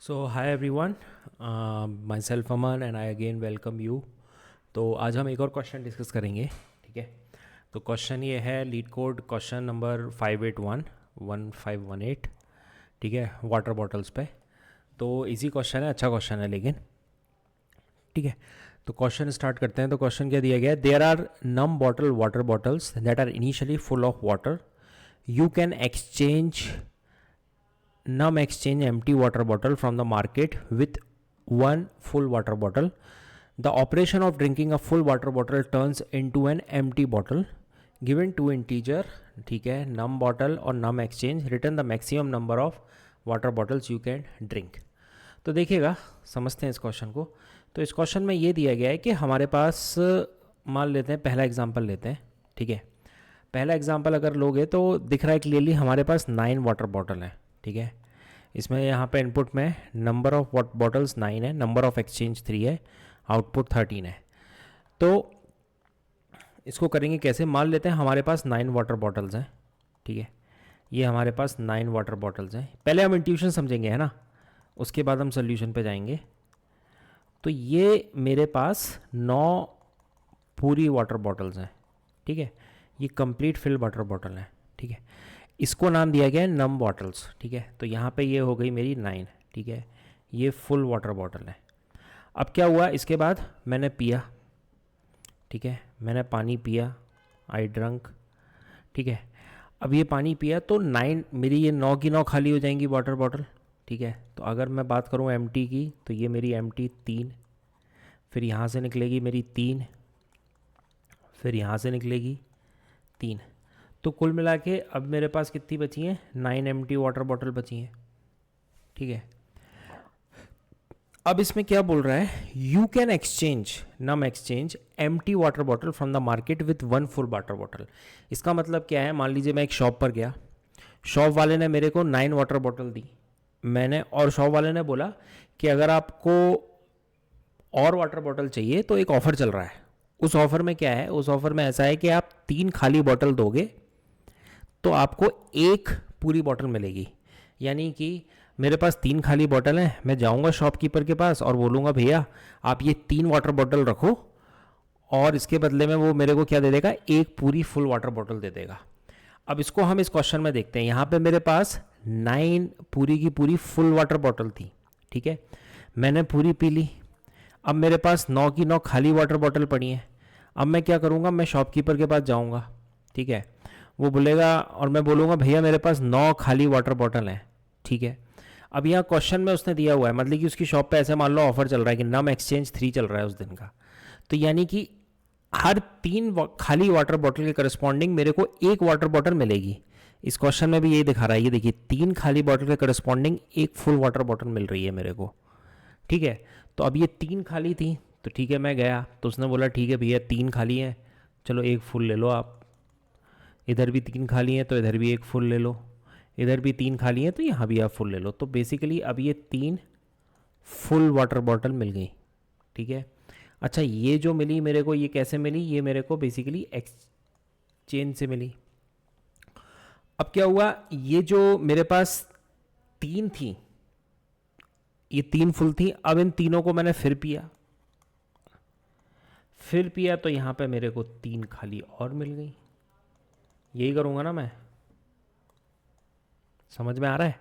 So hi everyone, my self Aman and I again welcome you. तो आज हम एक और क्वेश्चन डिस्कस करेंगे। ठीक है, तो क्वेश्चन ये है लीड कोड क्वेश्चन नंबर 5811518। ठीक है, वाटर बॉटल्स पे। तो इजी क्वेश्चन है, अच्छा क्वेश्चन है लेकिन। ठीक है, तो क्वेश्चन स्टार्ट करते हैं। तो क्वेश्चन क्या दिया गया है, there are num bottle water bottles that are initially full of water. You can exchange num exchange empty water bottle from the market with one full water bottle. The operation of drinking a full water bottle turns into an empty bottle. Given two integer, ठीक है, num bottle और num exchange, return the maximum number of water bottles you can drink. तो देखिएगा, समझते हैं इस question को। तो इस क्वेश्चन में ये दिया गया है कि हमारे पास, मान लेते हैं पहला एग्जांपल लेते हैं। ठीक है, पहला एग्जांपल अगर लोगे तो दिख रहा है क्लियरली हमारे पास 9 वाटर बॉटल हैं। ठीक है, इसमें यहाँ पे इनपुट में नंबर ऑफ बॉटल्स 9 है, नंबर ऑफ एक्सचेंज 3 है, आउटपुट 13 है। तो इसको करेंगे कैसे, मान लेते हैं हमारे पास 9 वाटर बॉटल्स हैं। ठीक है, ये हमारे पास 9 वाटर बॉटल्स हैं। पहले हम इंट्यूशन समझेंगे, है ना, उसके बाद हम सोल्यूशन पे जाएंगे। तो ये मेरे पास 9 पूरी वाटर बॉटल्स हैं। ठीक है, ये कंप्लीट फिल वाटर बॉटल है। ठीक है, इसको नाम दिया गया है नम बॉटल्स। ठीक है, तो यहाँ पे ये हो गई मेरी 9। ठीक है, ये फुल वाटर बॉटल है। अब क्या हुआ, इसके बाद मैंने पिया। ठीक है, मैंने पानी पिया, आई ड्रंक। ठीक है, अब ये पानी पिया तो 9 मेरी, ये 9 की 9 खाली हो जाएंगी वाटर बॉटल। ठीक है, तो अगर मैं बात करूँ एम्प्टी की, तो ये मेरी एम्प्टी 3, फिर यहाँ से निकलेगी मेरी 3, फिर यहाँ से निकलेगी 3। तो कुल मिला के अब मेरे पास कितनी बची हैं, 9 एम्प्टी वाटर बॉटल बची हैं। ठीक है, अब इसमें क्या बोल रहा है, you can exchange num exchange empty water bottle from the market with one full water bottle. इसका मतलब क्या है, मान लीजिए मैं एक शॉप पर गया, शॉप वाले ने मेरे को 9 वाटर बॉटल दी मैंने, और शॉप वाले ने बोला कि अगर आपको और वाटर बॉटल चाहिए तो एक ऑफ़र चल रहा है। उस ऑफ़र में क्या है, उस ऑफ़र में ऐसा है कि आप 3 खाली बॉटल दोगे तो आपको एक पूरी बॉटल मिलेगी। यानी कि मेरे पास 3 खाली बॉटल हैं, मैं जाऊंगा शॉपकीपर के पास और बोलूँगा भैया आप ये 3 वाटर बॉटल रखो, और इसके बदले में वो मेरे को क्या दे देगा, एक पूरी फुल वाटर बॉटल दे देगा। अब इसको हम इस क्वेश्चन में देखते हैं। यहाँ पे मेरे पास 9 पूरी की पूरी फुल वाटर बॉटल थी। ठीक है, मैंने पूरी पी ली। अब मेरे पास 9 की 9 खाली वाटर बॉटल पड़ी हैं। अब मैं क्या करूँगा, मैं शॉपकीपर के पास जाऊँगा। ठीक है, वो बोलेगा और मैं बोलूँगा भैया मेरे पास 9 खाली वाटर बॉटल हैं। ठीक है, अब यहाँ क्वेश्चन में उसने दिया हुआ है, मतलब कि उसकी शॉप पे ऐसे मान लो ऑफर चल रहा है कि नम एक्सचेंज 3 चल रहा है उस दिन का। तो यानी कि हर 3 खाली वाटर बॉटल के करस्पॉन्डिंग मेरे को एक वाटर बॉटल मिलेगी। इस क्वेश्चन में भी यही दिखा रहा है, ये देखिए 3 खाली बॉटल के करस्पॉन्डिंग एक फुल वाटर बॉटल मिल रही है मेरे को। ठीक है, तो अब ये 3 खाली थी, तो ठीक है मैं गया तो उसने बोला ठीक है भैया 3 खाली हैं, चलो एक फुल ले लो आप। इधर भी 3 खाली हैं तो इधर भी एक फुल ले लो, इधर भी 3 खाली हैं तो यहाँ भी आप फुल ले लो। तो बेसिकली अब ये 3 फुल वाटर बॉटल मिल गई। ठीक है, अच्छा ये जो मिली मेरे को, ये कैसे मिली, ये मेरे को बेसिकली एक्सचेंज से मिली। अब क्या हुआ, ये जो मेरे पास 3 थी, ये 3 फुल थी, अब इन तीनों को मैंने फिर पिया, तो यहाँ पे मेरे को 3 खाली और मिल गई। यही करूँगा ना मैं, समझ में आ रहा है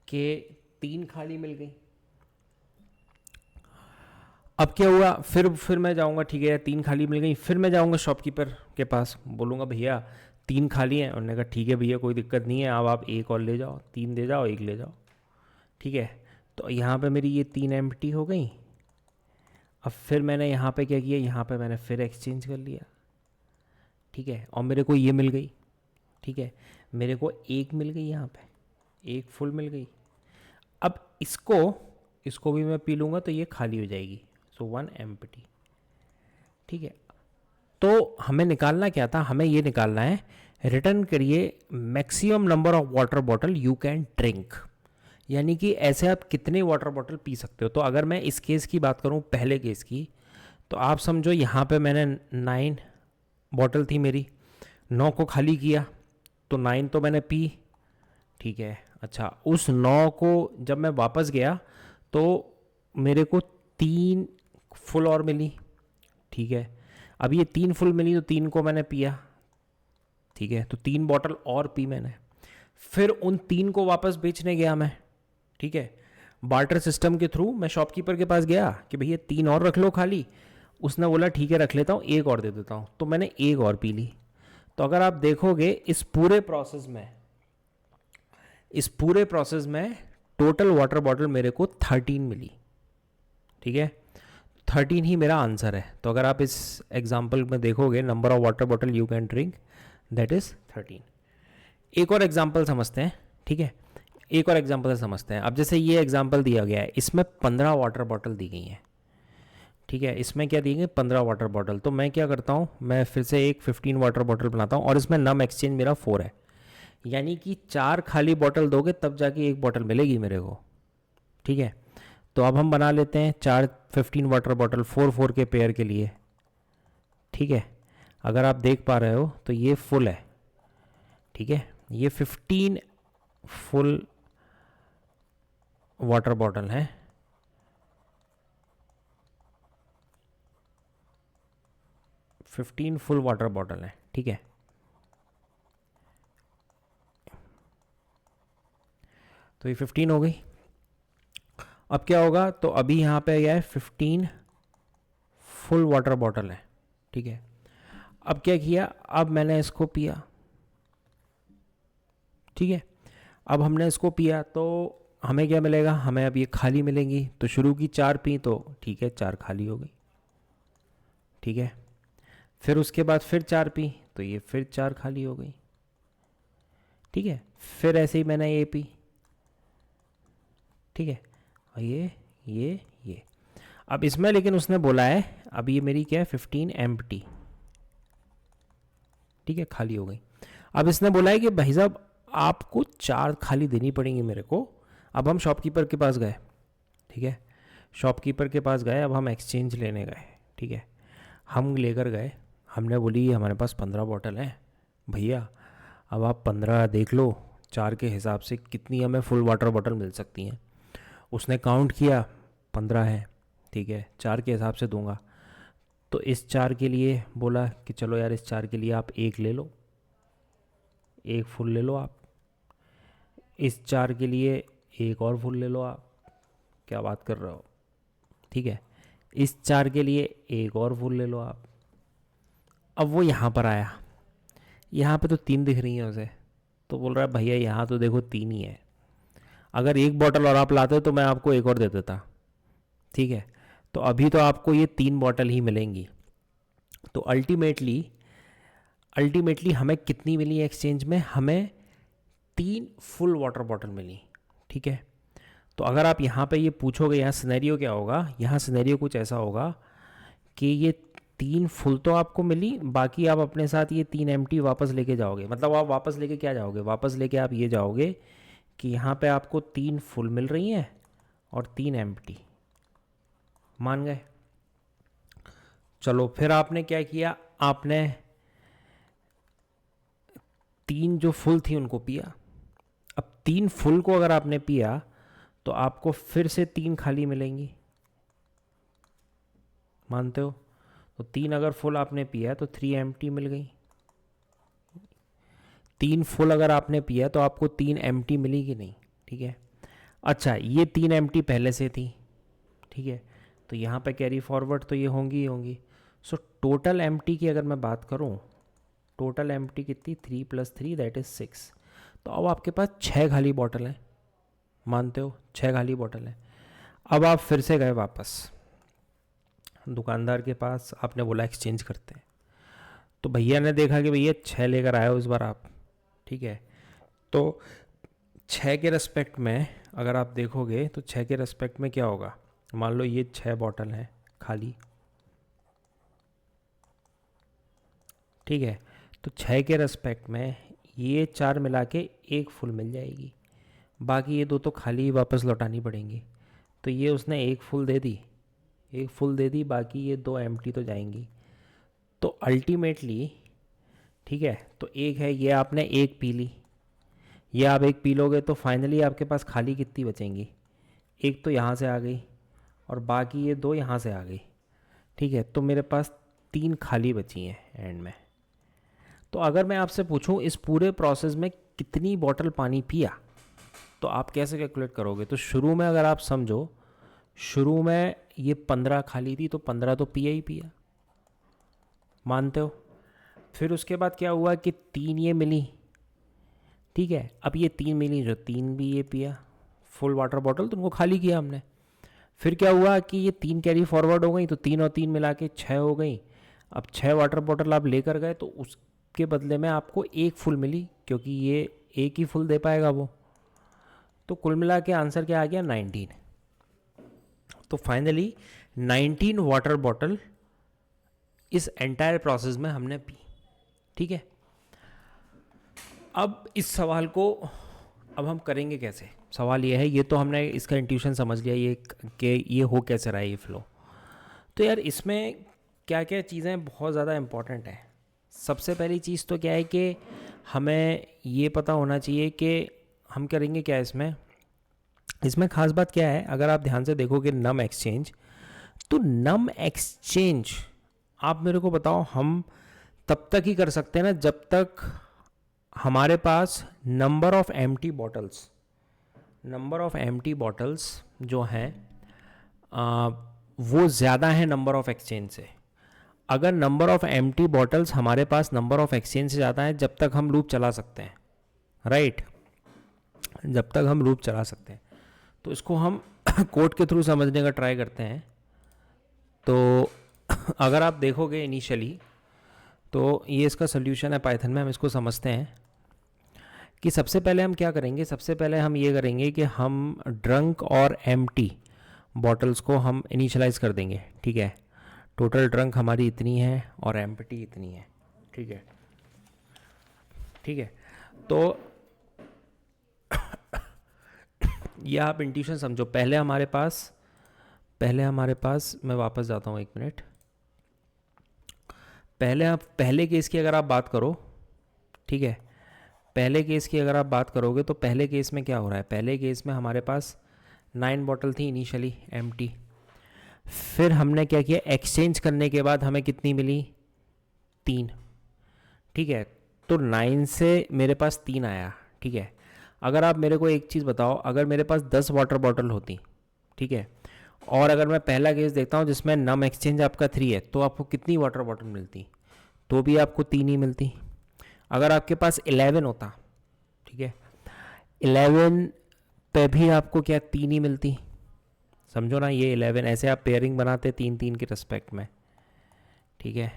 कि 3 खाली मिल गई। अब क्या हुआ, फिर मैं जाऊंगा, ठीक है 3 खाली मिल गई, फिर मैं जाऊंगा शॉपकीपर के पास, बोलूँगा भैया 3 खाली हैं। उन्होंने कहा ठीक है भैया कोई दिक्कत नहीं है, अब आप एक और ले जाओ, 3 दे जाओ, एक ले जाओ। ठीक है, तो यहाँ पे मेरी ये 3 एम्प्टी हो गई। अब फिर मैंने यहाँ पे क्या किया, यहाँ पे मैंने फिर एक्सचेंज कर लिया। ठीक है, और मेरे को ये मिल गई। ठीक है, मेरे को एक मिल गई, यहाँ पे एक फुल मिल गई। अब इसको भी मैं पी लूँगा तो ये खाली हो जाएगी, सो 1 एम्प्टी। ठीक है, तो हमें निकालना क्या था, हमें ये निकालना है, रिटर्न करिए maximum number of water bottle you can drink. यानी कि ऐसे आप कितने वाटर बॉटल पी सकते हो। तो अगर मैं इस केस की बात करूँ, पहले केस की, तो आप समझो यहाँ पे मैंने 9 बॉटल थी मेरी, 9 को खाली किया तो 9 तो मैंने पी। ठीक है, अच्छा, उस 9 को जब मैं वापस गया तो मेरे को 3 फुल और मिली, ठीक है। अब ये 3 फुल मिली तो 3 को मैंने पिया, ठीक है, तो 3 बॉटल और पी मैंने। फिर उन 3 को वापस बेचने गया मैं, ठीक है। बार्टर सिस्टम के थ्रू मैं शॉपकीपर के पास गया कि भैया 3 और रख लो खाली। उसने बोला ठीक है रख लेता हूँ, एक और दे देता हूँ, तो मैंने एक और पी ली। तो अगर आप देखोगे इस पूरे प्रोसेस में टोटल वाटर बॉटल मेरे को 13 मिली, ठीक है। 13 ही मेरा आंसर है। तो अगर आप इस एग्जाम्पल में देखोगे number of water bottle you can drink, that is 13। एक और एग्जाम्पल समझते हैं, ठीक है, एक और एग्जाम्पल से समझते हैं। अब जैसे ये एग्जाम्पल दिया गया है, इसमें 15 वाटर बॉटल दी गई हैं, ठीक है, इसमें क्या दी गई 15 वाटर बॉटल। तो मैं क्या करता हूँ, मैं फिर से एक 15 वाटर बॉटल बनाता हूँ और इसमें नम एक्सचेंज मेरा 4 है, यानी कि 4 खाली बॉटल दोगे तब जाके एक बॉटल मिलेगी मेरे को, ठीक है। तो अब हम बना लेते हैं 4 15 वाटर बॉटल 4 के पेयर के लिए, ठीक है। अगर आप देख पा रहे हो तो ये फुल है, ठीक है, ये 15 फुल वाटर बॉटल है, 15 फुल वाटर बॉटल है, ठीक है। तो ये 15 हो गई। अब क्या होगा, तो अभी यहाँ पे क्या है 15 फुल वाटर बॉटल है, ठीक है। अब क्या किया, अब मैंने इसको पिया, ठीक है। अब हमने इसको पिया तो हमें क्या मिलेगा, हमें अब ये खाली मिलेंगी। तो शुरू की 4 पी तो ठीक है 4 खाली हो गई, ठीक है। फिर उसके बाद फिर 4 पी तो ये फिर 4 खाली हो गई, ठीक है। फिर ऐसे ही मैंने ये पी, ठीक है, और ये अब इसमें लेकिन उसने बोला है अब ये मेरी क्या है 15 एम्प्टी, ठीक है, खाली हो गई। अब इसने बोला है कि भाई साहब आपको 4 खाली देनी पड़ेंगी मेरे को। अब हम शॉपकीपर के पास गए, ठीक है, शॉपकीपर के पास गए, अब हम एक्सचेंज लेने गए, ठीक है। हम लेकर गए, हमने बोली हमारे पास 15 बॉटल हैं भैया, अब आप 15 देख लो 4 के हिसाब से कितनी हमें फुल वाटर बॉटल मिल सकती हैं। उसने काउंट किया 15 है, ठीक है, 4 के हिसाब से दूंगा। तो इस 4 के लिए बोला कि चलो यार इस 4 के लिए आप एक ले लो, एक फुल ले लो आप। इस 4 के लिए एक और फुल ले लो आप, क्या बात कर रहे हो, ठीक है। इस 4 के लिए एक और फुल ले लो आप। अब वो यहाँ पर आया, यहाँ पे तो 3 दिख रही हैं उसे, तो बोल रहा है भैया यहाँ तो देखो 3 ही है, अगर एक बॉटल और आप लाते तो मैं आपको एक और दे देता, ठीक है। तो अभी तो आपको ये 3 बॉटल ही मिलेंगी। तो अल्टीमेटली हमें कितनी मिली एक्सचेंज में, हमें 3 फुल वाटर बॉटल मिली, ठीक है। तो अगर आप यहाँ पे ये पूछोगे यहाँ सिनेरियो क्या होगा, यहाँ सिनेरियो कुछ ऐसा होगा कि ये 3 फुल तो आपको मिली, बाकी आप अपने साथ ये 3 एम्प्टी वापस लेके जाओगे। मतलब आप वापस लेके क्या जाओगे, वापस लेके आप ये जाओगे कि यहाँ पे आपको 3 फुल मिल रही हैं और 3 एम्प्टी, मान गए। चलो फिर आपने क्या किया, आपने 3 जो फुल थी उनको पिया। अब 3 फुल को अगर आपने पिया तो आपको फिर से 3 खाली मिलेंगी, मानते हो। तो 3 अगर फुल आपने पिया तो 3 एम्प्टी मिल गई। 3 फुल अगर आपने पिया तो आपको 3 एम्प्टी मिली कि नहीं, ठीक है। अच्छा ये 3 एम्प्टी पहले से थी, ठीक है, तो यहाँ पे कैरी फॉरवर्ड तो ये होंगी ही होंगी। सो टोटल एम्प्टी की अगर मैं बात करूँ, टोटल एम्प्टी कितनी, 3 + 3 दैट इज़ 6। तो अब आपके पास 6 खाली बॉटल हैं, मानते हो 6 खाली बॉटल हैं। अब आप फिर से गए वापस दुकानदार के पास, आपने बोला एक्सचेंज करते हैं। तो भैया ने देखा कि भैया 6 लेकर आए हो इस बार आप, ठीक है। तो 6 के रेस्पेक्ट में अगर आप देखोगे तो 6 के रेस्पेक्ट में क्या होगा, मान लो ये 6 बॉटल हैं खाली, ठीक है। तो 6 के रेस्पेक्ट में ये 4 मिला के एक फुल मिल जाएगी, बाकी ये 2 तो खाली ही वापस लौटानी पड़ेंगी। तो ये उसने एक फुल दे दी, एक फुल दे दी, बाकी ये 2 एम्प्टी तो जाएंगी। तो अल्टीमेटली, ठीक है, तो एक है ये आपने एक पी ली, ये आप एक पी लोगे तो फाइनली आपके पास खाली कितनी बचेंगी, एक तो यहाँ से आ गई और बाकी ये 2 यहाँ से आ गई, ठीक है। तो मेरे पास 3 खाली बची हैं एंड में। तो अगर मैं आपसे पूछूं इस पूरे प्रोसेस में कितनी बॉटल पानी पिया, तो आप कैसे कैलकुलेट करोगे? तो शुरू में अगर आप समझो, शुरू में ये 15 खाली थी तो 15 तो पिया ही पिया, मानते हो। फिर उसके बाद क्या हुआ कि 3 ये मिली, ठीक है। अब ये 3 मिली, जो 3 भी ये पिया, फुल वाटर बॉटल तो उनको खाली किया हमने। फिर क्या हुआ कि ये 3 कैरी फॉरवर्ड हो गई, तो 3 और 3 मिला के 6 हो गई। अब 6 वाटर बॉटल आप लेकर गए तो उसके बदले में आपको 1 फुल मिली, क्योंकि ये 1 ही फुल दे पाएगा वो। तो कुल मिला के आंसर क्या आ गया, 19। तो फाइनली 19 वाटर बॉटल इस एंटायर प्रोसेस में हमने पी, ठीक है। अब इस सवाल को अब हम करेंगे कैसे? सवाल ये है, ये तो हमने इसका इंट्यूशन समझ लिया ये कि ये हो कैसे रहा है ये फ्लो। तो यार इसमें क्या क्या चीज़ें बहुत ज़्यादा इम्पॉर्टेंट हैं। सबसे पहली चीज़ तो क्या है कि हमें ये पता होना चाहिए कि हम करेंगे क्या इसमें। इसमें ख़ास बात क्या है, अगर आप ध्यान से देखोगे नम एक्सचेंज, तो नम एक्सचेंज आप मेरे को बताओ हम तब तक ही कर सकते हैं ना जब तक हमारे पास नंबर ऑफ एम्प्टी बॉटल्स जो हैं वो ज़्यादा है नंबर ऑफ एक्सचेंज से। अगर नंबर ऑफ एम्प्टी बॉटल्स हमारे पास नंबर ऑफ एक्सचेंज से ज़्यादा है, जब तक हम लूप चला सकते हैं, राइट, जब तक हम लूप चला सकते हैं। तो इसको हम कोड के थ्रू समझने का ट्राई करते हैं। तो अगर आप देखोगे इनिशियली, तो ये इसका सोल्यूशन है पाइथन में। हम इसको समझते हैं कि सबसे पहले हम क्या करेंगे। सबसे पहले हम ये करेंगे कि हम ड्रंक और एम्प्टी बॉटल्स को हम इनिशियलाइज कर देंगे, ठीक है। टोटल ड्रंक हमारी इतनी है और एम्प्टी इतनी है, ठीक है, ठीक है। तो ये आप इंट्यूशन समझो। पहले हमारे पास मैं वापस जाता हूँ 1 मिनट। पहले केस की अगर आप बात करो, ठीक है, पहले केस की अगर आप बात करोगे तो पहले केस में क्या हो रहा है। पहले केस में हमारे पास 9 बॉटल थी इनिशियली एम्प्टी। फिर हमने क्या किया, एक्सचेंज करने के बाद हमें कितनी मिली, 3, ठीक है। तो 9 से मेरे पास 3 आया, ठीक है। अगर आप मेरे को एक चीज़ बताओ, अगर मेरे पास 10 वाटर बॉटल होती, ठीक है, और अगर मैं पहला केस देखता हूँ जिसमें नम एक्सचेंज आपका 3 है, तो आपको कितनी वाटर बॉटल मिलती? तो भी आपको 3 ही मिलती। अगर आपके पास 11 होता, ठीक है, 11 पे भी आपको क्या 3 ही मिलती। समझो ना, ये 11 ऐसे आप पेयरिंग बनाते 3-3 के रिस्पेक्ट में, ठीक है।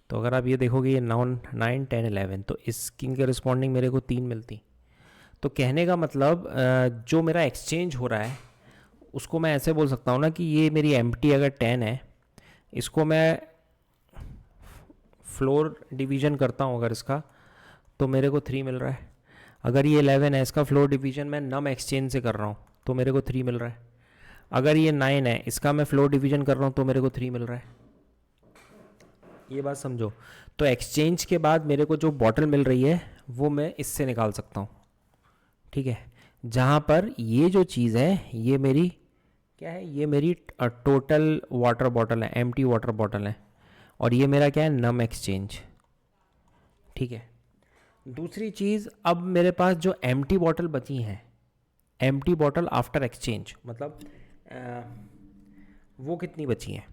तो अगर आप ये देखोगे ये 9, 10, 11, तो इसकी रिस्पॉन्डिंग मेरे को 3 मिलती। तो कहने का मतलब जो मेरा एक्सचेंज हो रहा है उसको मैं ऐसे बोल सकता हूँ ना कि ये मेरी एम्प्टी अगर 10 है, इसको मैं फ्लोर डिवीज़न करता हूँ अगर इसका, तो मेरे को 3 मिल रहा है। अगर ये 11 है, इसका फ्लोर डिवीज़न मैं नम एक्सचेंज से कर रहा हूँ तो मेरे को 3 मिल रहा है। अगर ये 9 है, इसका मैं फ्लोर डिवीज़न कर रहा हूँ तो मेरे को 3 मिल रहा है। ये बात समझो। तो एक्सचेंज के बाद मेरे को जो बॉटल मिल रही है वो मैं इससे निकाल सकता हूँ, ठीक है। जहाँ पर ये जो चीज़ है ये मेरी क्या है, ये मेरी टोटल वाटर बॉटल है, एम्प्टी वाटर बॉटल है, और ये मेरा क्या है, नम एक्सचेंज, ठीक है। दूसरी चीज़, अब मेरे पास जो एम्प्टी बॉटल बची हैं, एम्प्टी बॉटल आफ्टर एक्सचेंज, मतलब वो कितनी बची हैं।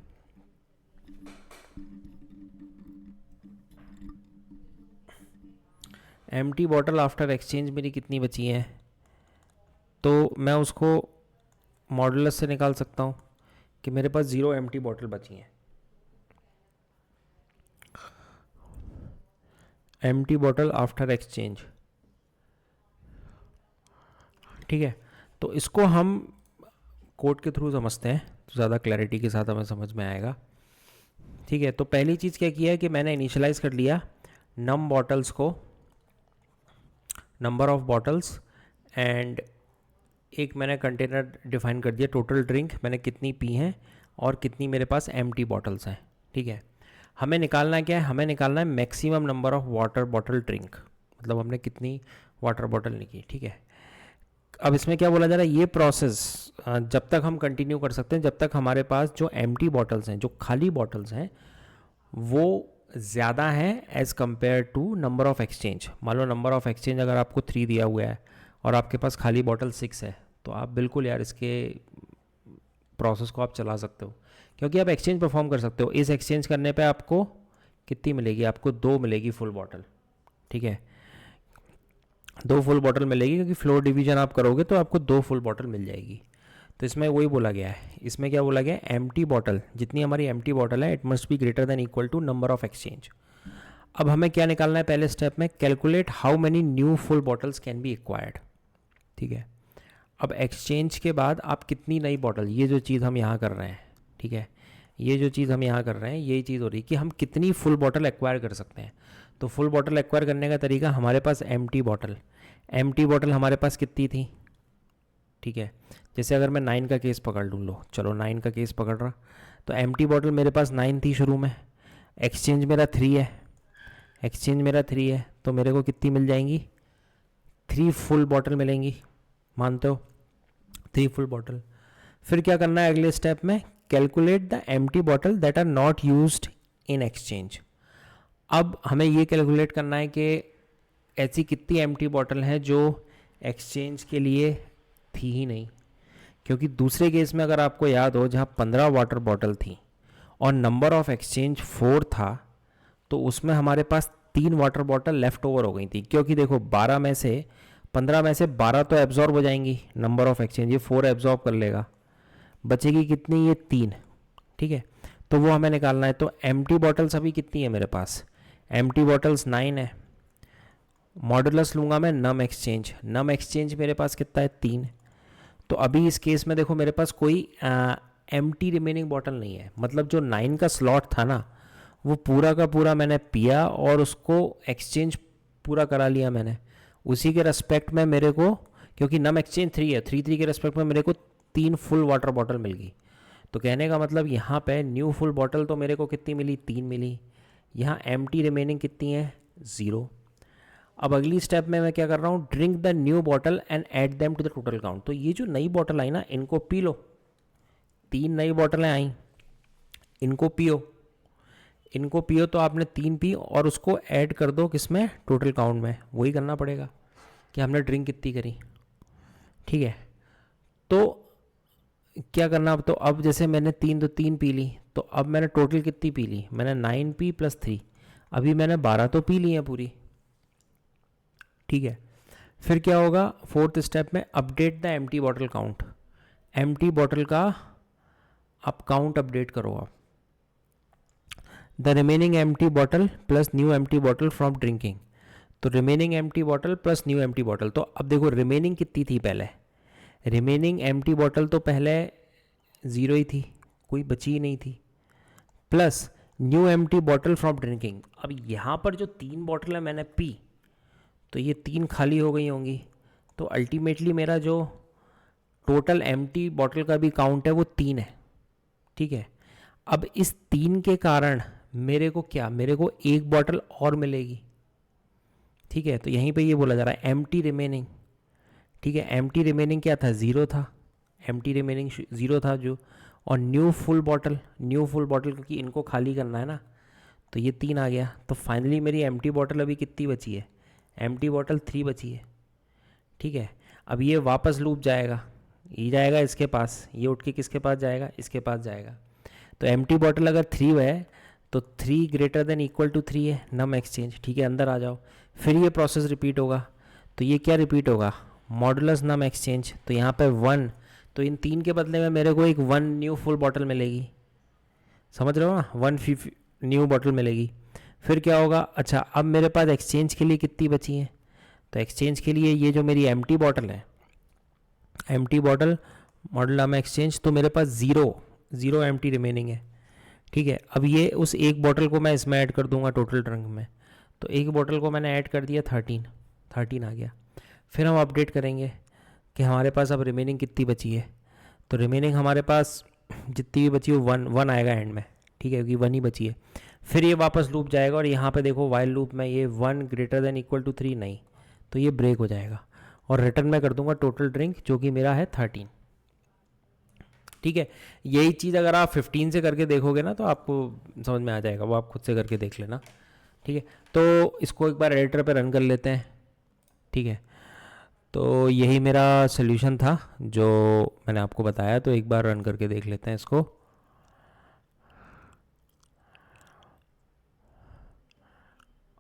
एम्प्टी बॉटल आफ्टर एक्सचेंज मेरी कितनी बची हैं, तो मैं उसको मॉडुलस से निकाल सकता हूँ कि मेरे पास 0 एम्प्टी बॉटल बची हैं। एम्प्टी बॉटल आफ्टर एक्सचेंज, ठीक है। तो इसको हम कोड के थ्रू समझते हैं तो ज़्यादा क्लैरिटी के साथ हमें समझ में आएगा, ठीक है। तो पहली चीज़ क्या किया है कि मैंने इनिशियलाइज कर लिया नम बॉटल्स को, नंबर ऑफ बॉटल्स, एंड एक मैंने कंटेनर डिफाइन कर दिया, टोटल ड्रिंक मैंने कितनी पी हैं और कितनी मेरे पास एम्प्टी बॉटल्स हैं, ठीक है। हमें निकालना क्या है, हमें निकालना है maximum number of water bottle drink, मतलब हमने कितनी वाटर बॉटल नहीं की, ठीक है। अब इसमें क्या बोला जा रहा है, ये प्रोसेस जब तक हम कंटिन्यू कर सकते हैं जब तक हमारे पास जो एम्प्टी बॉटल्स हैं, जो खाली बॉटल्स हैं, वो ज़्यादा है as compare to number of exchange. मान लो नंबर ऑफ़ एक्सचेंज अगर आपको 3 दिया हुआ है और आपके पास खाली बॉटल 6 है, तो आप बिल्कुल यार इसके प्रोसेस को आप चला सकते हो, क्योंकि आप एक्सचेंज परफॉर्म कर सकते हो। इस एक्सचेंज करने पे आपको कितनी मिलेगी, आपको 2 मिलेगी फुल बॉटल, ठीक है, 2 फुल बॉटल मिलेगी, क्योंकि फ्लोर डिवीजन आप करोगे तो आपको 2 फुल बॉटल मिल जाएगी। तो इसमें वही बोला गया है, इसमें क्या बोला गया है, एम्प्टी बॉटल, जितनी हमारी एम्प्टी बॉटल है, it must be greater than equal to number of exchange. अब हमें क्या निकालना है पहले स्टेप में, calculate how many new full bottles can be acquired, ठीक है। अब एक्सचेंज के बाद आप कितनी नई बॉटल, ये जो चीज़ हम यहाँ कर रहे हैं, ठीक है, ये जो चीज़ हम यहाँ कर रहे हैं, यही चीज़ हो रही है कि हम कितनी फुल बॉटल एक्वायर कर सकते हैं। तो फुल बॉटल एक्वायर करने का तरीका, हमारे पास एम्प्टी बॉटल हमारे पास कितनी थी, ठीक है। जैसे अगर मैं 9 का केस पकड़ लूँ, लो चलो 9 का केस पकड़ रहा, तो एम्प्टी बॉटल मेरे पास 9 थी शुरू में, एक्सचेंज मेरा 3 है, तो मेरे को कितनी मिल जाएंगी, 3 फुल बॉटल मिलेंगी, मानते हो, 3 फुल बॉटल। फिर क्या करना है अगले स्टेप में, calculate the empty bottle that are not used in exchange. अब हमें ये कैलकुलेट करना है कि ऐसी कितनी एम्प्टी बॉटल हैं जो एक्सचेंज के लिए थी ही नहीं, क्योंकि दूसरे केस में अगर आपको याद हो, जहाँ 15 वाटर बॉटल थी और नंबर ऑफ एक्सचेंज 4 था, तो उसमें हमारे पास 3 वाटर बॉटल लेफ़्ट ओवर हो गई थी, क्योंकि देखो 15 में से 12 तो एब्जॉर्ब हो जाएंगी, नंबर ऑफ एक्सचेंज ये 4 एब्जॉर्ब कर लेगा, बचेगी कितनी, ये 3, ठीक है। तो वो हमें निकालना है। तो एम्प्टी बॉटल्स अभी कितनी है मेरे पास, एम्प्टी बॉटल्स 9 है, मॉडुलस लूँगा मैं नम एक्सचेंज मेरे पास कितना है, 3। तो अभी इस केस में देखो मेरे पास कोई एम्प्टी रिमेनिंग बॉटल नहीं है, मतलब जो 9 का स्लॉट था ना, वो पूरा का पूरा मैंने पिया और उसको एक्सचेंज पूरा करा लिया मैंने। उसी के रेस्पेक्ट में मेरे को, क्योंकि नम एक्सचेंज 3 है, 3 के रेस्पेक्ट में मेरे को 3 फुल वाटर बॉटल मिल गई। तो कहने का मतलब यहाँ पे न्यू फुल बॉटल तो मेरे को कितनी मिली, 3 मिली। यहाँ एम्प्टी रिमेनिंग कितनी है, 0। अब अगली स्टेप में मैं क्या कर रहा हूँ, drink the new bottle and add them to the total count. तो ये जो नई बॉटल आई ना, इनको पी लो, 3 नई बॉटलें आई, इनको पियो, तो आपने 3 पी और उसको ऐड कर दो किसमें, टोटल काउंट में। वही करना पड़ेगा कि हमने ड्रिंक कितनी करी, ठीक है। तो क्या करना, अब तो अब जैसे मैंने 3 पी ली, तो अब मैंने टोटल कितनी पी ली, मैंने 9 पी प्लस 3, अभी मैंने 12 तो पी ली है पूरी, ठीक है। फिर क्या होगा, 4th स्टेप में update the empty bottle count. Empty bottle का आप काउंट अपडेट करो आप, the remaining empty bottle plus new empty bottle from drinking. तो remaining empty bottle plus new empty bottle, तो अब देखो रिमेनिंग कितनी थी पहले, रिमेनिंग एम्प्टी बॉटल तो पहले 0 ही थी, कोई बची ही नहीं थी, plus new empty bottle from drinking. अब यहाँ पर जो 3 बॉटल है मैंने पी, तो ये 3 खाली हो गई होंगी, तो अल्टीमेटली मेरा जो टोटल एम्प्टी बॉटल का भी काउंट है वो 3 है, ठीक है। अब इस 3 के कारण मेरे को क्या, मेरे को 1 बॉटल और मिलेगी, ठीक है। तो यहीं पे ये बोला जा रहा है एम्प्टी रिमेनिंग, ठीक है। एम्प्टी रिमेनिंग क्या था, 0 था, एम्प्टी रिमेनिंग 0 था जो, और न्यू फुल बॉटल क्योंकि इनको खाली करना है ना, तो ये 3 आ गया। तो फाइनली मेरी एम्प्टी बॉटल अभी कितनी बची है, एम्प्टी बॉटल 3 बची है, ठीक है। अब ये वापस लूप जाएगा, ये जाएगा इसके पास, ये उठ के किसके पास जाएगा, इसके पास जाएगा। तो एम्प्टी बॉटल अगर 3 है तो 3 ग्रेटर देन इक्वल टू 3 है, नम एक्सचेंज, ठीक है। अंदर आ जाओ, फिर ये प्रोसेस रिपीट होगा। तो ये क्या रिपीट होगा, मॉडुलस नम एक्सचेंज। तो यहाँ पे 1, तो इन 3 के बदले में मेरे को एक 1 न्यू फुल बॉटल मिलेगी, समझ रहे हो ना, 1 न्यू बॉटल मिलेगी। फिर क्या होगा, अच्छा अब मेरे पास एक्सचेंज के लिए कितनी बची हैं, तो एक्सचेंज के लिए ये जो मेरी एम्प्टी बॉटल है, एम्प्टी बॉटल मॉडल नाम एक्सचेंज, तो मेरे पास 0 एम्प्टी रिमेनिंग है, ठीक है। अब ये उस एक बॉटल को मैं इसमें ऐड कर दूंगा टोटल ड्रिंक में, तो एक बॉटल को मैंने ऐड कर दिया, 13 आ गया। फिर हम अपडेट करेंगे कि हमारे पास अब रिमेनिंग कितनी बची है। तो रिमेनिंग हमारे पास जितनी भी बची हो 1 आएगा एंड में, ठीक है, क्योंकि 1 ही बची है। फिर ये वापस लूप जाएगा और यहाँ पे देखो वाइल लूप में ये 1 ग्रेटर देन इक्वल टू 3 नहीं, तो ये ब्रेक हो जाएगा और रिटर्न मैं कर दूंगा टोटल ड्रिंक जो कि मेरा है 13। ठीक है, यही चीज़ अगर आप 15 से करके देखोगे ना तो आपको समझ में आ जाएगा, वो आप खुद से करके देख लेना। ठीक है, तो इसको एक बार एडिटर पे रन कर लेते हैं। ठीक है, तो यही मेरा सोल्यूशन था जो मैंने आपको बताया, तो एक बार रन करके देख लेते हैं इसको।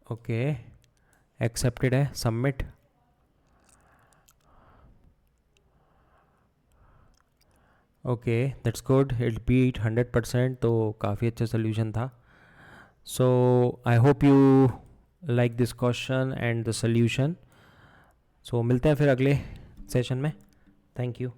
ओके, एक्सेप्टेड है, submit. Okay, that's good, it beat 100%, तो काफ़ी अच्छा सोल्यूशन था। So I hope you like this question and the solution. सो मिलते हैं फिर अगले सेशन में। Thank you.